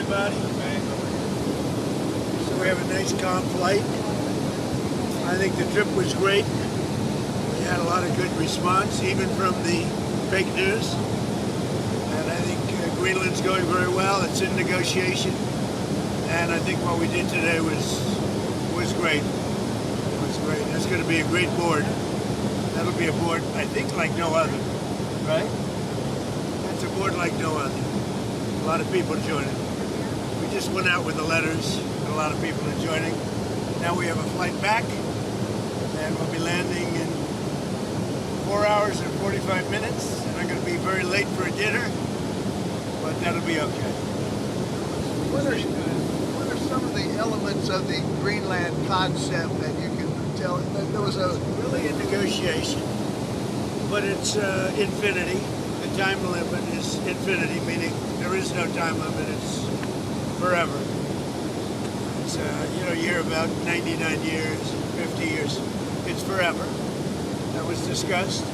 everybody. So we have a nice calm flight. I think the trip was great. We had a lot of good response, even from the fake news. And I think Greenland's going very well. It's in negotiation. And I think what we did today was great. It was great. It's going to be a great board. That'll be a board, I think, like no other. Right? It's a board like no other. A lot of people joining. We just went out with the letters, and a lot of people are joining. Now we have a flight back, and we'll be landing in 4 hours and 45 minutes. And I'm going to be very late for dinner, but that'll be okay. What are some of the elements of the Greenland concept that you can tell? There was really a negotiation, but it's infinity. The time limit is infinity, meaning there is no time limit. It's forever. It's you hear about 99 years, 50 years. It's forever. That was discussed.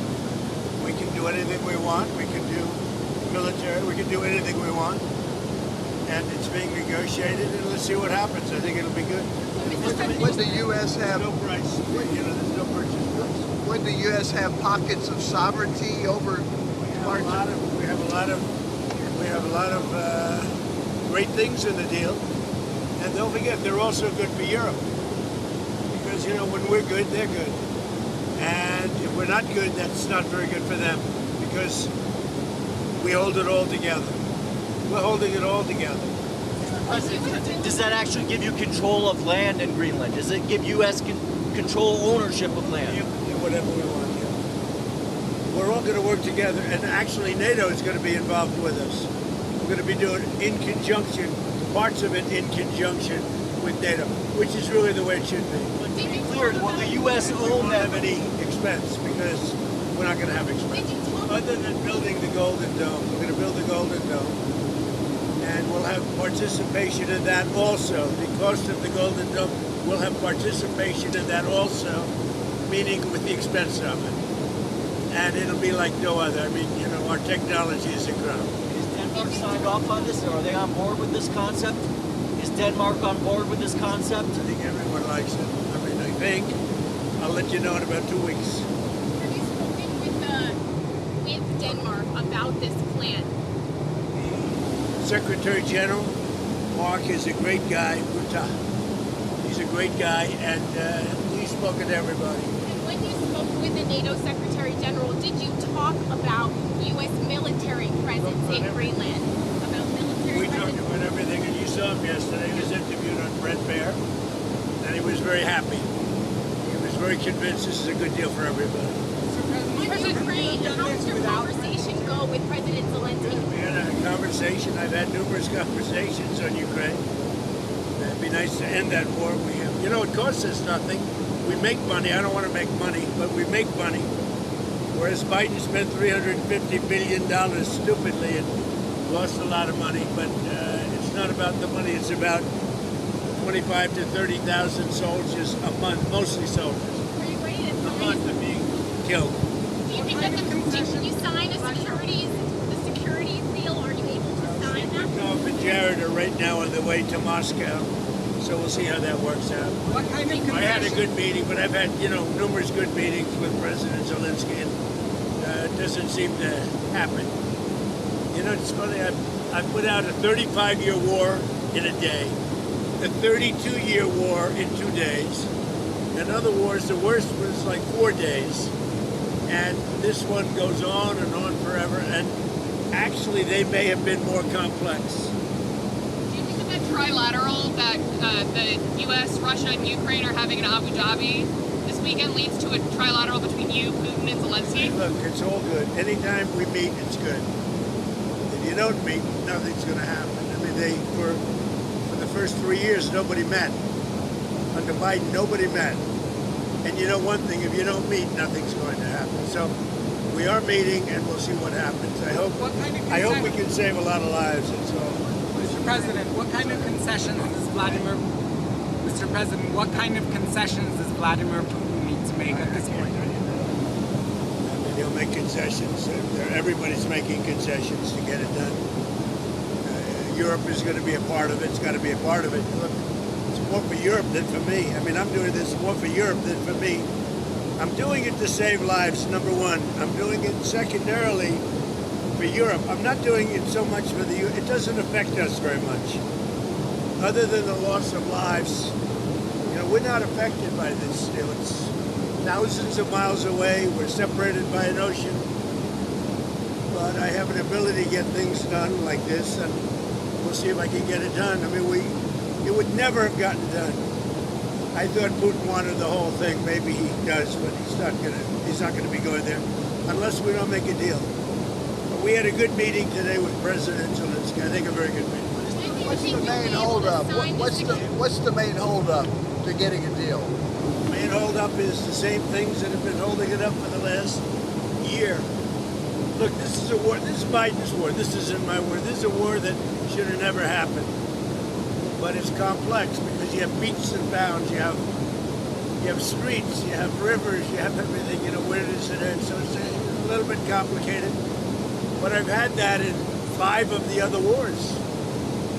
We can do anything we want. We can do military. We can do anything we want. And it's being negotiated, and let's see what happens. I think it'll be good. Would the U.S. have no price? There's no purchase price. Would the U.S. have pockets of sovereignty over parts? We have a lot of great things in the deal, and don't forget they're also good for Europe, because when we're good, they're good, and if we're not good, that's not very good for them, because we hold it all together. We're holding it all together. Does that actually give you control of land in Greenland? Does it give U.S. control ownership of land? You can do whatever we want. Yeah. We're all going to work together, and actually NATO is going to be involved with us. We're going to be doing in conjunction, parts of it in conjunction with NATO, which is really the way it should be. But to be clear, will the U.S. own that? Have any expense, because we're not going to have expense. Other than building the Golden Dome, we're going to build the Golden Dome. And we'll have participation in that also. The cost of the Golden Dome, we'll have participation in that also, meaning with the expense of it. And it'll be like no other. I mean, our technology is incredible. Is Denmark signed off on this? Are they on board with this concept? Is Denmark on board with this concept? I think everyone likes it. I mean, I think. I'll let you know in about 2 weeks. Have you spoken with Denmark about this plan? Secretary General Mark is a great guy. He's a great guy, and he's spoken to everybody. And when you spoke with the NATO Secretary General, did you talk about U.S. military presence in Greenland? About military We presence? talked about everything, and you saw him yesterday. He was interviewed on Brett Baer, and he was very happy. He was very convinced this is a good deal for everybody. On Ukraine, how did your conversation go with President Zelensky? We had a conversation. I've had numerous conversations on Ukraine. It'd be nice to end that war. It costs us nothing. We make money. I don't want to make money, but we make money. Whereas Biden spent $350 billion stupidly and lost a lot of money. But it's not about the money. It's about 25 to 30,000 soldiers a month, mostly soldiers. Are you ready to A month are being killed. Do you think that can you sign the security deal? Are you able to sign that? Rukov and Jared are right now on the way to Moscow, so we'll see how that works out. What kind of I had a good meeting, but I've had numerous good meetings with President Zelensky, and it doesn't seem to happen. It's funny. I put out a 35-year war in a day, a 32-year war in 2 days, and other wars. The worst was like 4 days. And this one goes on and on forever, and actually they may have been more complex. Do you think that trilateral that the U.S., Russia, and Ukraine are having in Abu Dhabi this weekend leads to a trilateral between you, Putin, and Zelensky? Look, it's all good. Anytime we meet, it's good. If you don't meet, nothing's going to happen. I mean, for the first 3 years, nobody met. Under Biden, nobody met. And one thing, if you don't meet, nothing's going to happen. So we are meeting, and we'll see what happens. I hope we can save a lot of lives, that's all. Mr. President, what kind of concessions does Vladimir Putin need to make at this point? He'll make concessions. Everybody's making concessions to get it done. Europe is going to be a part of it. It's got to be a part of it. Look, it's more for Europe than for me. I mean, I'm doing this more for Europe than for me. I'm doing it to save lives, number one. I'm doing it secondarily for Europe. I'm not doing it so much for the it doesn't affect us very much. Other than the loss of lives, you know, we're not affected by this. You know, it's thousands of miles away. We're separated by an ocean. But I have an ability to get things done like this, and we'll see if I can get it done. I mean, it would never have gotten done. I thought Putin wanted the whole thing. Maybe he does, but he's not gonna be going there unless we don't make a deal. But we had a good meeting today with President Zelensky. I think a very good meeting. What's the main holdup? What's the main holdup to getting a deal? The main holdup is the same things that have been holding it up for the last year. Look, this is a war. This is Biden's war. This isn't my war. This is a war that should have never happened. But it's complex because you have beats and bounds. You have streets. You have rivers. You have everything. You know, where does it end? So it's a little bit complicated. But I've had that in 5 of the other wars.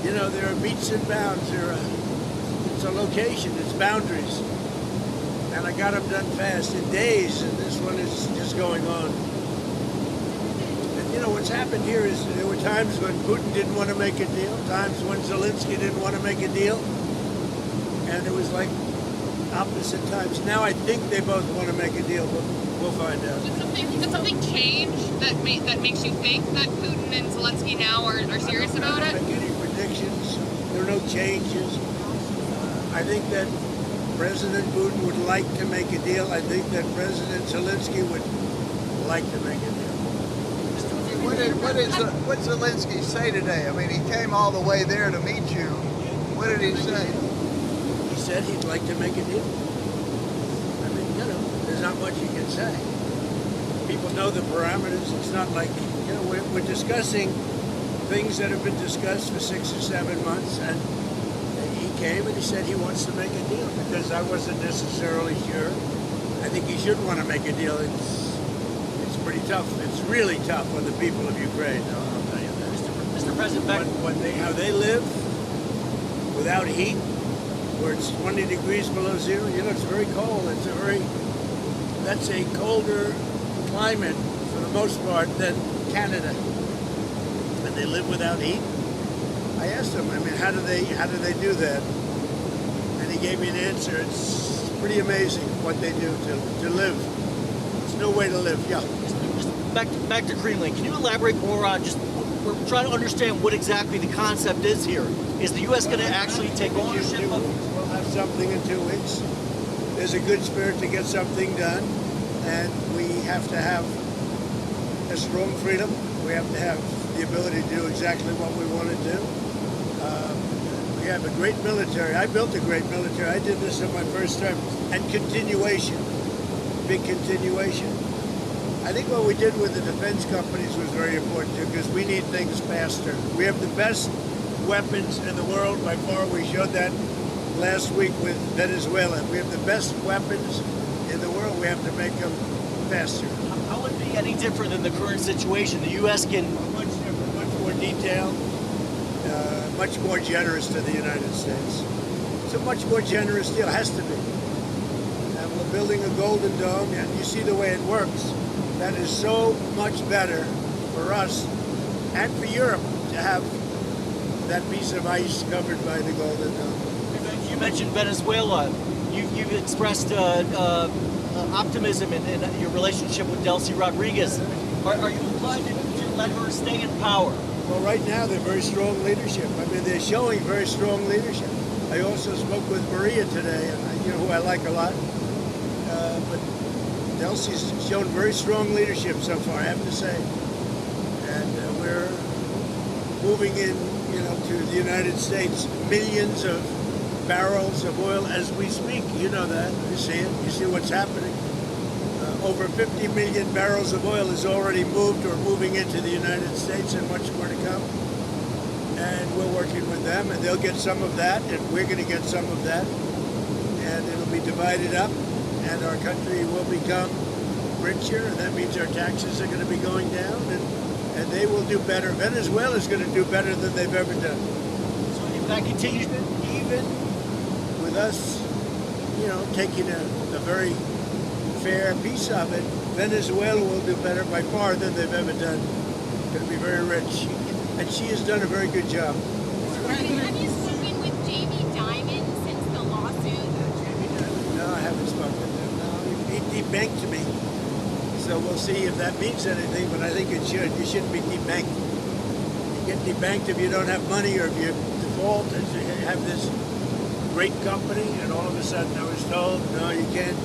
You know, there are beats and bounds. It's a location. It's boundaries. And I got them done fast in days. And this one is just going on. You know, what's happened here is there were times when Putin didn't want to make a deal, times when Zelensky didn't want to make a deal, and it was like opposite times. Now I think they both want to make a deal, but we'll find out. Did something change that makes you think that Putin and Zelensky now are serious about it? I don't make any predictions. There are no changes. I think that President Putin would like to make a deal. I think that President Zelensky would like to make a deal. What did Zelensky say today? I mean, he came all the way there to meet you. What did he say? He said he'd like to make a deal. I mean, you know, there's not much you can say. People know the parameters. It's not like, you know, we're discussing things that have been discussed for 6 or 7 months, and he came and he said he wants to make a deal because I wasn't necessarily sure. I think he should want to make a deal. It's pretty tough. It's really tough on the people of Ukraine. I'll tell you that. Mr. President, How they live without heat, where it's 20 degrees below zero. You know, it's very cold. That's a colder climate for the most part than Canada. And they live without heat. I asked him, I mean, how do they do that? And he gave me an answer. It's pretty amazing what they do to live. It's no way to live. Yeah. Back to Greenland. Can you elaborate more on we're trying to understand what exactly the concept is here. Is the U.S. going to actually take ownership of it? We'll have something in 2 weeks. There's a good spirit to get something done, and we have to have a strong freedom. We have to have the ability to do exactly what we want to do. We have a great military. I built a great military. I did this in my first term. And continuation, big continuation. I think what we did with the defense companies was very important too, because we need things faster. We have the best weapons in the world by far. We showed that last week with Venezuela. We have the best weapons in the world. We have to make them faster. How would it be any different than the current situation? The U.S. can much different, much more detailed, much more generous to the United States. It's a much more generous deal. It has to be. And we're building a Golden Dome, and you see the way it works. That is so much better for us and for Europe to have that piece of ice covered by the Golden Dome. You mentioned Venezuela. You've expressed optimism in your relationship with Delcy Rodriguez. Are you inclined to let her stay in power? Well, right now they're very strong leadership. I mean, they're showing very strong leadership. I also spoke with Maria today, and who I like a lot. But Delcy's shown very strong leadership so far, I have to say. And we're moving in, to the United States, millions of barrels of oil as we speak. You know that. You see it. You see what's happening. Over 50 million barrels of oil is already moved or moving into the United States, and much more to come. And we're working with them, and they'll get some of that, and we're going to get some of that. And it'll be divided up, and our country will become richer, and that means our taxes are going to be going down, and and they will do better. Venezuela is going to do better than they've ever done. So if that continues, Even with us, taking a very fair piece of it, Venezuela will do better by far than they've ever done. Going to be very rich, and she has done a very good job. Have you spoken with Jamie Dimon since the lawsuit? No, I haven't spoken to him. No, he debanked me. So we'll see if that means anything, but I think it should. You shouldn't be debanked. You get debanked if you don't have money or if you default and you have this great company, and all of a sudden I was told, no, you can't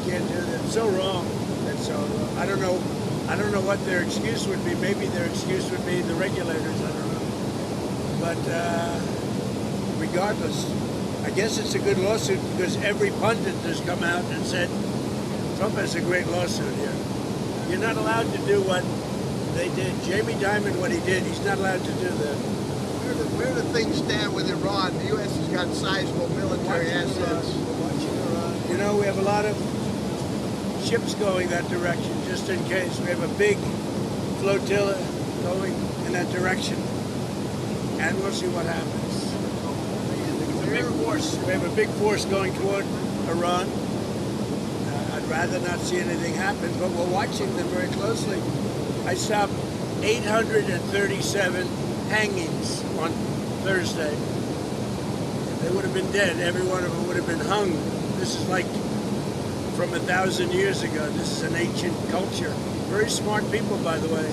do that. It's so wrong. That's so wrong. I don't know what their excuse would be. Maybe their excuse would be the regulators. I don't know. But regardless, I guess it's a good lawsuit because every pundit has come out and said Trump has a great lawsuit here. You're not allowed to do what they did. Jamie Dimon, what he did, he's not allowed to do that. Where do things stand with Iran? The U.S. has got sizable military assets. You know, we have a lot of ships going that direction, just in case. We have a big flotilla going in that direction, and we'll see what happens. We have a big force going toward Iran. I'd rather not see anything happen, but we're watching them very closely. I stopped 837 hangings on Thursday. They would have been dead. Every one of them would have been hung. This is like from 1,000 years ago. This is an ancient culture. Very smart people, by the way,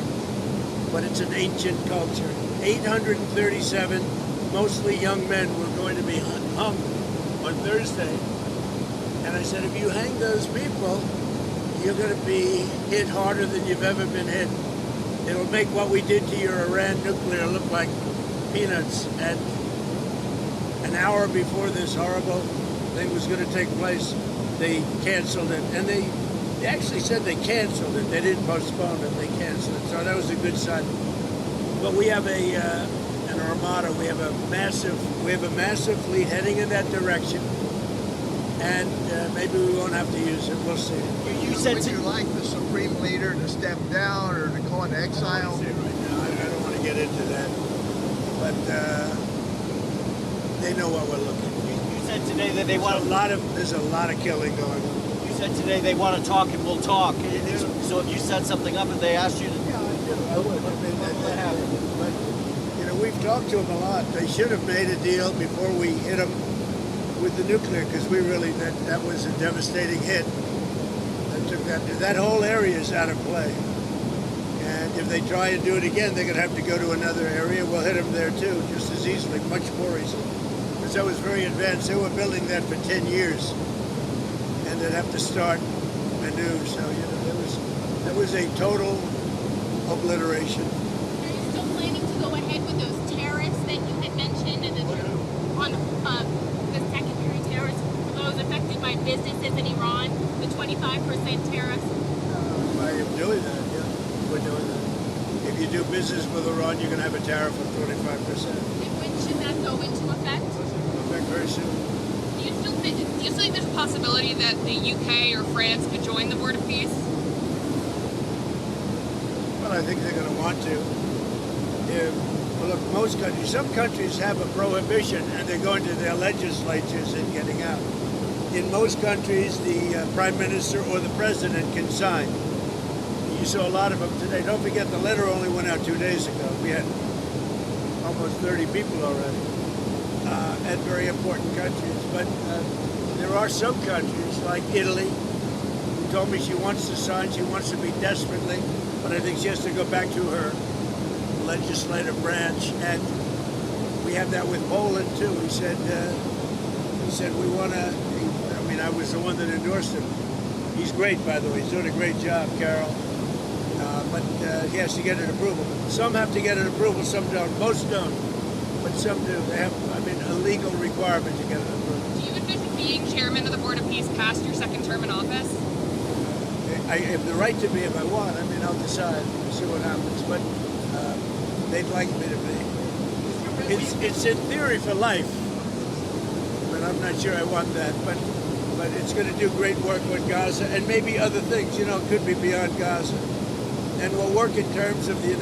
but it's an ancient culture. 837, mostly young men, were going to be hung on Thursday. And I said, if you hang those people, you're going to be hit harder than you've ever been hit. It'll make what we did to your Iran nuclear look like peanuts. And an hour before this horrible thing was going to take place, they canceled it. And they actually said they canceled it. They didn't postpone it. They canceled it. So that was a good sign. But we have an armada. We have a massive fleet heading in that direction. And maybe we won't have to use it. We'll see. you said Would you like the supreme leader to step down or to go into exile? Right now, I don't want to get into that. But they know what we're looking for. you said today that they want. There's a lot of killing going on. You said today they want to talk and we'll talk. So if you set something up and they asked you to, Yeah, I do. I would. I mean, that happened. But we've talked to them a lot. They should have made a deal before we hit them with the nuclear, because we really that was a devastating hit. That whole area is out of play. And if they try and do it again, they're going to have to go to another area. We'll hit them there too, just as easily, much more easily. Because that was very advanced. They were building that for 10 years, and they'd have to start anew. So there was a total obliteration. Are you still planning to go ahead with those tariffs that you had mentioned on the secondary tariffs for those affected by businesses in Iran, the 25% tariffs? I am doing that, yeah. We're doing that. If you do business with Iran, you're going to have a tariff of 25%. And when should that go into effect? Effect very soon. Do you still think there's a possibility that the UK or France could join the Board of Peace? Well, I think they're going to want to. Well, look, some countries have a prohibition, and they're going to their legislatures and getting out. In most countries, the prime minister or the president can sign. You saw a lot of them today. Don't forget, the letter only went out 2 days ago. We had almost 30 people already at very important countries. But there are some countries, like Italy, who told me she wants to sign. She wants to be desperately, but I think she has to go back to her legislative branch. And we have that with Poland too. He said we want to. I was the one that endorsed him. He's great, by the way. He's doing a great job, Carol. But he has to get an approval. Some have to get an approval, some don't. Most don't, but some do. They have, a legal requirement to get an approval. Do you envision being chairman of the Board of Peace past your second term in office? I have the right to be if I want. I'll decide. We'll see what happens. But they'd like me to be. It's in theory for life, but I'm not sure I want that. But it's going to do great work with Gaza and maybe other things. It could be beyond Gaza. and we'll work in terms of the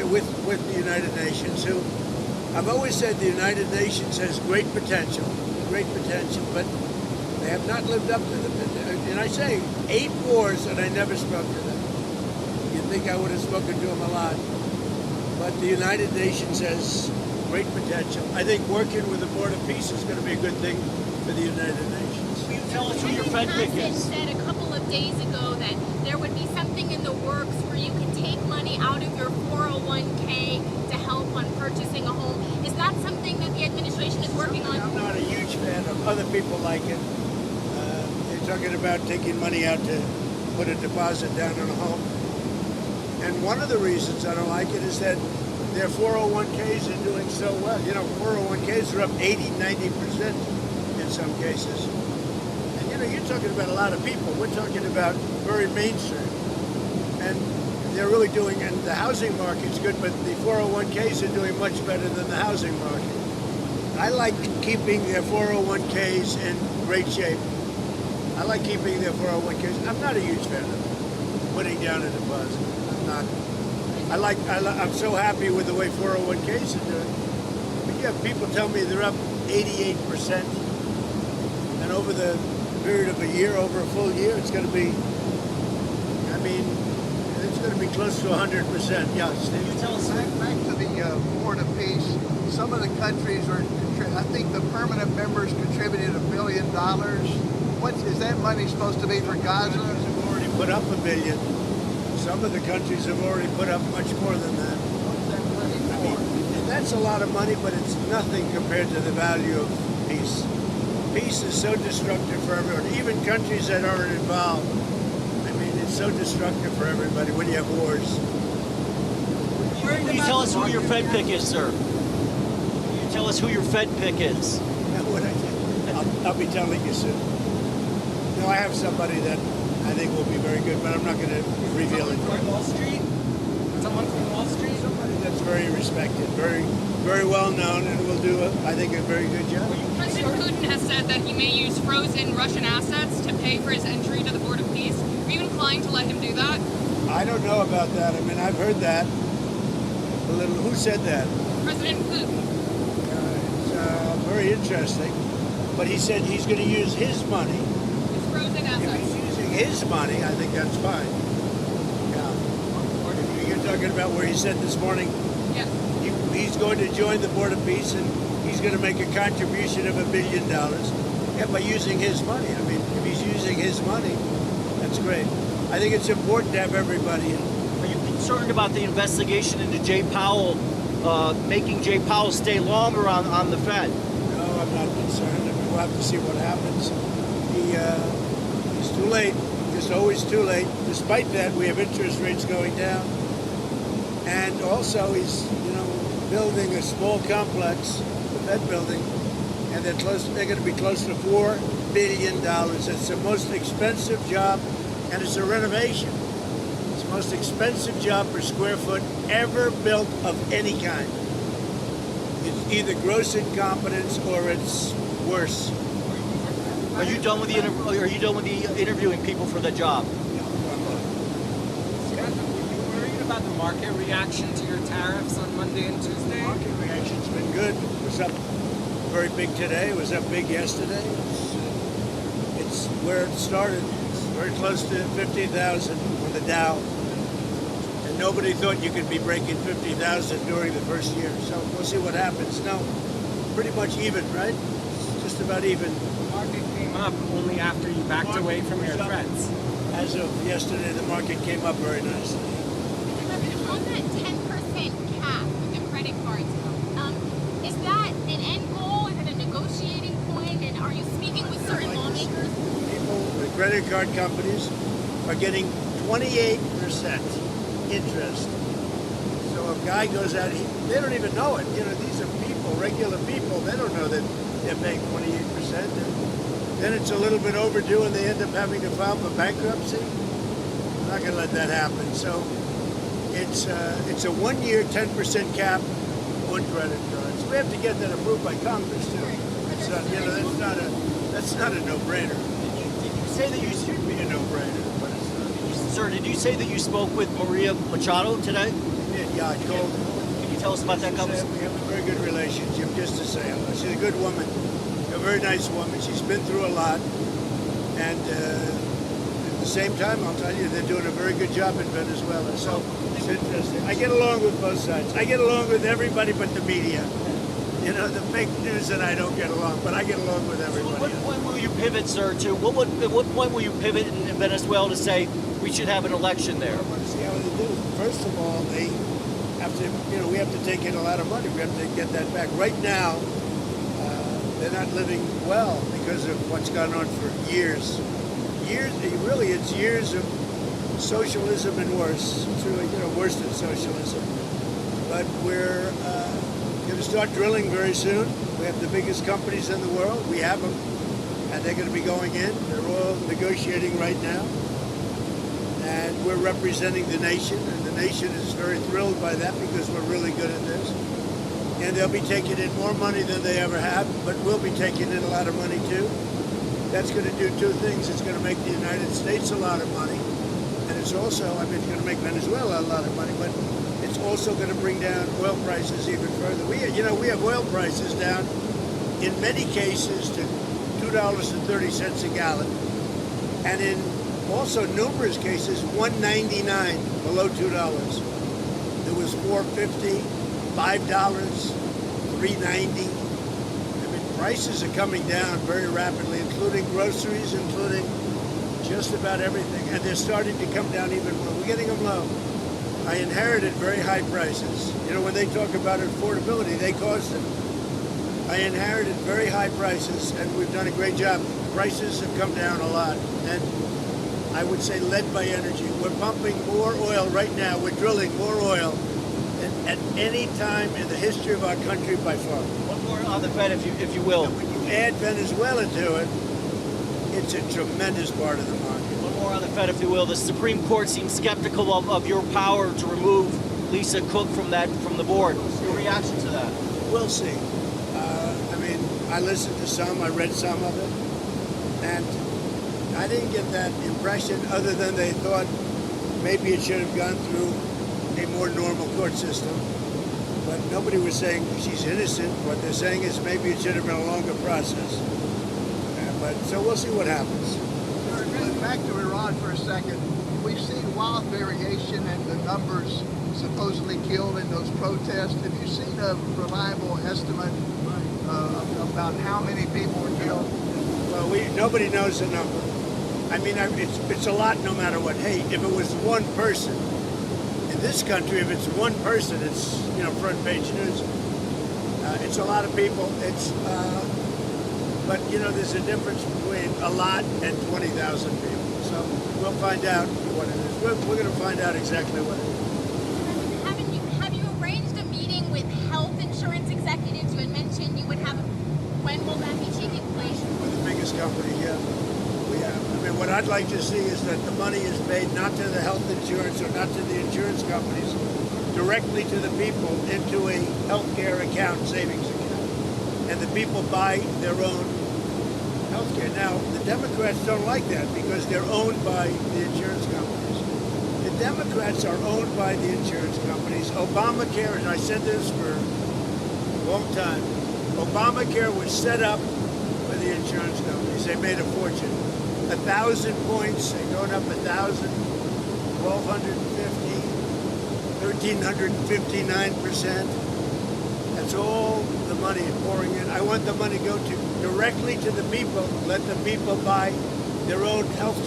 with the United Nations, who I've always said the United Nations has great potential, but they have not lived up to the potential. And I say 8 wars and I never spoke to them. You'd think I would have spoken to them a lot. But the United Nations has great potential. I think working with the Board of Peace is going to be a good thing for the United Nations. Will you tell us who your Fed pick President is? said a couple of days ago that there would be something in the works where you can take money out of your 401k to help on purchasing a home. Is that something that the administration is working on? I'm not a huge fan of other people like it. They're talking about taking money out to put a deposit down on a home. And one of the reasons I don't like it is that their 401ks are doing so well. 401ks are up 80, 90% in some cases. And you're talking about a lot of people. We're talking about very mainstream. And they're really doing, and the housing market's good, but the 401ks are doing much better than the housing market. I like keeping their 401ks in great shape. I like keeping their 401ks. I'm not a huge fan of putting down a deposit. I'm not. I'm so happy with the way 401ks are doing. But yeah, people tell me they're up 88%. And over the period of a year, over a full year, it's going to be, it's going to be close to 100%. Yeah, Steve. Can you tell us? Back to the Board of Peace. Some of the countries are, I think the permanent members contributed $1 billion. What is that money supposed to be for Gaza? Countries have already put up $1 billion. Some of the countries have already put up much more than that. What's that money for? And that's a lot of money, but it's nothing compared to the value of peace. Peace is so destructive for everyone, even countries that aren't involved. It's so destructive for everybody when you have wars. Will you tell us who your Fed pick is, sir? Will you tell us who your Fed pick is? I'll be telling you soon. No, I have somebody that I think will be very good, but I'm not going to reveal it. From Wall Street? Someone from Wall Street? Somebody that's very respected, very, very well known, and will do, I think, a very good job. President Putin has said that he may use frozen Russian assets to pay for his entry to the Board of Peace. Are you inclined to let him do that? I don't know about that. I've heard that. Who said that? President Putin. It's very interesting. But he said he's going to use his money. His frozen If assets. he's using his money, I think that's fine. Yeah. You're talking about where he said this morning Yes. he's going to join the Board of Peace and he's going to make a contribution of $1 billion. Yeah, by using his money. If he's using his money, that's great. I think it's important to have everybody in. Are you concerned about the investigation into Jay Powell, making Jay Powell stay longer on the Fed? No, I'm not concerned. We'll have to see what happens. He's too late. It's always too late. Despite that, we have interest rates going down. And also, he's, building a small complex, the Fed building, and they're going to be close to $4 billion. It's the most expensive job, and it's a renovation. It's the most expensive job per square foot ever built of any kind. It's either gross incompetence or it's worse. Are you done with the interviewing people for the job? Worried about the market reaction to your tariffs on Monday and Tuesday? Market reaction's been good. It was up very big today. It was up big yesterday. It's where it started. It's very close to 50,000 on the Dow. And nobody thought you could be breaking 50,000 during the first year. So we'll see what happens. No, pretty much even, right? It's just about even. The market came up only after you backed away from your threats. As of yesterday, the market came up very nicely. On that 10% cap with the credit cards, is that an end goal? Is it a negotiating point? And are you speaking with certain lawmakers? People, the credit card companies are getting 28% interest. So a guy goes out, they don't even know it. These are people, regular people. They don't know that they're paying 28%. And then it's a little bit overdue and they end up having to file for bankruptcy. I'm not going to let that happen. So it's a 1 year 10% cap on credit cards. We have to get that approved by Congress too. That's not a no-brainer. Did you say that you It should be a no-brainer, but it's not. Did you Sir, did you say that you spoke with Maria Machado today? Yeah, I told her. Can you tell us about that conversation? We have a very good relationship, just to say. She's a good woman, a very nice woman. She's been through a lot. And at the same time, I'll tell you, they're doing a very good job in Venezuela. So it's interesting. I get along with both sides. I get along with everybody but the media. You know, the fake news and I don't get along, but I get along with everybody. At what point will you pivot, sir, to at what point will you pivot in Venezuela to say we should have an election there? I want to see how they do. First of all, they have to, we have to take in a lot of money. We have to get that back. Right now, they're not living well because of what's gone on for years. It's years of socialism and worse. It's really, worse than socialism. But we're going to start drilling very soon. We have the biggest companies in the world. We have them, and they're going to be going in. They're all negotiating right now. And we're representing the nation, and the nation is very thrilled by that because we're really good at this. And they'll be taking in more money than they ever have, but we'll be taking in a lot of money too. That's going to do two things. It's going to make the United States a lot of money, and it's also, it's going to make Venezuela a lot of money, but it's also going to bring down oil prices even further. We have oil prices down, in many cases, to $2.30 a gallon, and in also numerous cases, $1.99, below $2. It was $4.50, $5, $3.90. Prices are coming down very rapidly, including groceries, including just about everything. And they're starting to come down even more. We're getting them low. I inherited very high prices. When they talk about affordability, they caused it. I inherited very high prices, and we've done a great job. Prices have come down a lot. And I would say led by energy. We're pumping more oil right now. We're drilling more oil than at any time in the history of our country by far. One more on the Fed, if you will. And when you add Venezuela to it, it's a tremendous part of the market. One more on the Fed, if you will. The Supreme Court seems skeptical of your power to remove Lisa Cook from the board. Your reaction to that? We'll see. I listened to some, I read some of it, and I didn't get that impression other than they thought maybe it should have gone through a more normal court system. But nobody was saying she's innocent. What they're saying is maybe it should have been a longer process. So we'll see what happens. Back to Iran for a second. We've seen wild variation in the numbers supposedly killed in those protests. Have you seen a reliable estimate about how many people were killed? Well, nobody knows the number. It's a lot no matter what. Hey, if it was one person, in this country, if it's one person, it's, front page news. It's a lot of people. But there's a difference between a lot and 20,000 people. So we'll find out what it is. We're going to find out exactly what it is. Have you arranged a meeting with health insurance executives? You had mentioned you would have. When will that be taking place? With the biggest company, yeah. We have. What I'd like to see is that the money is paid not to the health insurance or not to the insurance companies, directly to the people into a healthcare account, savings account. And the people buy their own healthcare. Now, the Democrats don't like that because they're owned by the insurance companies. The Democrats are owned by the insurance companies. Obamacare, and I said this for a long time, Obamacare was set up by the insurance companies. They made a fortune. 1,000 points, they're going up 1,000, 1,250, 1,359%. That's all the money pouring in. I want the money to go directly to the people. Let the people buy their own health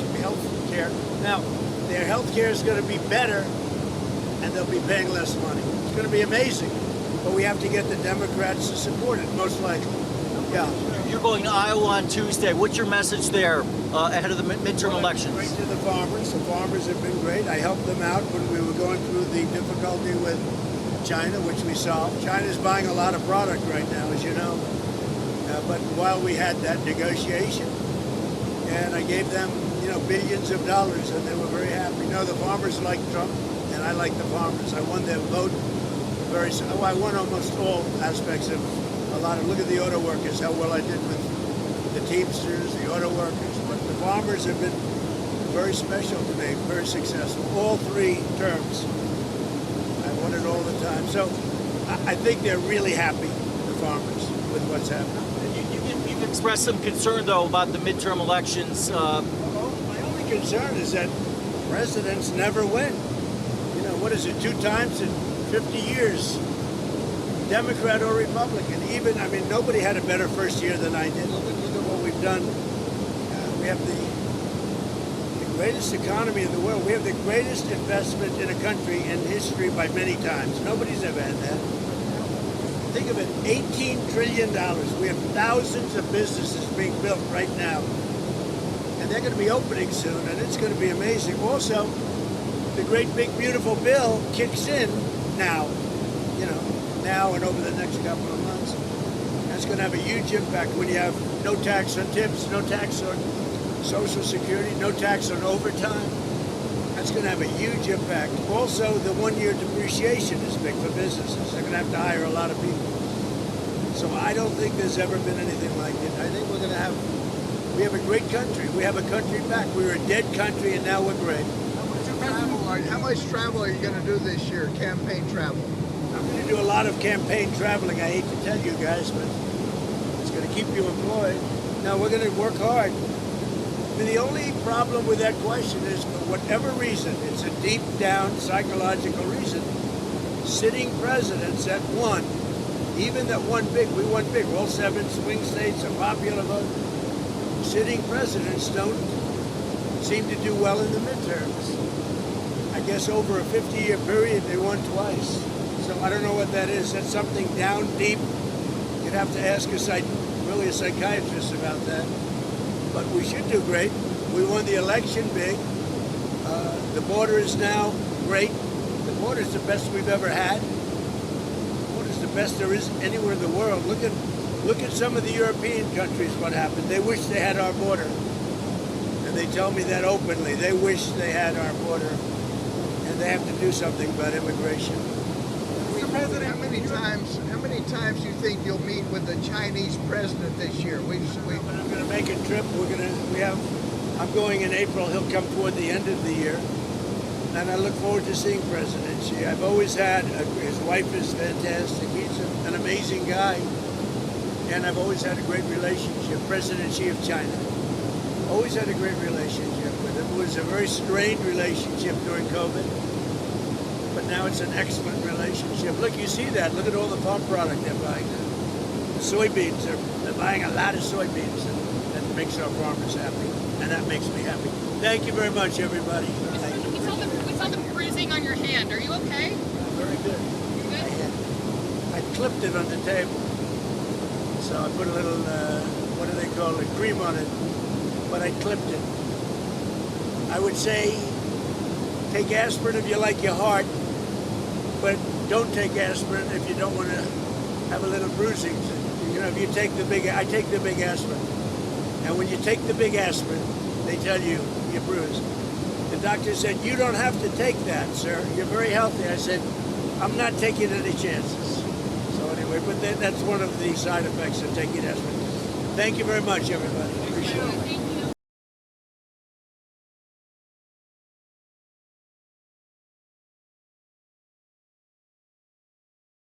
care. Now, their health care is going to be better, and they'll be paying less money. It's going to be amazing, but we have to get the Democrats to support it, most likely. Yeah. You're going to Iowa on Tuesday. What's your message there ahead of the midterm elections? Great to the farmers. The farmers have been great. I helped them out when we were going through the difficulty with China, which we solved. China's buying a lot of product right now, as you know. But while we had that negotiation, and I gave them, billions of dollars, and they were very happy. The farmers like Trump, and I like the farmers. I won their vote I won almost all aspects of look at the auto workers, how well I did with the Teamsters, the auto workers. But the farmers have been very special to me, very successful. All 3 terms. I won it all the time. So I think they're really happy, the farmers, with what's happening. You've expressed some concern, though, about the midterm elections. My only concern is that presidents never win. You know, what is it, 2 times in 50 years? Democrat or Republican. Even, I mean, nobody had a better first year than I did. Look at what we've done. We have the greatest economy in the world. We have the greatest investment in a country in history by many times. Nobody's ever had that. Think of it, $18 trillion. We have thousands of businesses being built right now. And they're going to be opening soon, and it's going to be amazing. Also, the great big beautiful bill kicks in now, you know, now and over the next couple of months. That's going to have a huge impact when you have no tax on tips, no tax on Social Security, no tax on overtime. That's going to have a huge impact. Also, the 1-year depreciation is big for businesses. They're going to have to hire a lot of people. So I don't think there's ever been anything like it. I think we have a great country. We have a country back. We were a dead country, and now we're great. How much travel are you going to do this year, campaign travel? I'm going to do a lot of campaign traveling. I hate to tell you guys, but it's going to keep you employed. No, we're going to work hard. I mean, the only problem with that question is, for whatever reason, it's a deep down psychological reason, sitting presidents that won, even that won big, we won big, all 7 swing states, a popular vote, sitting presidents don't seem to do well in the midterms. I guess over a 50-year period, they won twice. So I don't know what that is. That's something down deep. You'd have to ask a psychiatrist about that. But we should do great. We won the election big. The border is now great. The border is the best we've ever had. The border is the best there is anywhere in the world. Look at some of the European countries, what happened. They wish they had our border. And they tell me that openly. They wish they had our border. And they have to do something about immigration. Mr. President, how many times do you think you'll meet with the Chinese president this year? I'm going to make a trip. I'm going in April. He'll come toward the end of the year. And I look forward to seeing President Xi. I've always had, his wife is fantastic. He's an amazing guy. And I've always had a great relationship. President Xi of China. Always had a great relationship with him. It was a very strained relationship during COVID. But now it's an excellent relationship. Look, you see that. Look at all the farm product they're buying now. The soybeans, they're buying a lot of soybeans. And that makes our farmers happy. And that makes me happy. Thank you very much, everybody. Thank you. We saw the bruising on your hand. Are you okay? Very good. You good? I clipped it on the table. So I put a little, what do they call it, cream on it. But I clipped it. I would say take aspirin if you like your heart, but don't take aspirin if you don't want to have a little bruising. You know, if you take I take the big aspirin. And when you take the big aspirin, they tell you you're bruised. The doctor said, you don't have to take that, sir. You're very healthy. I said, I'm not taking any chances. So anyway, but that's one of the side effects of taking aspirin. Thank you very much, everybody. Appreciate it.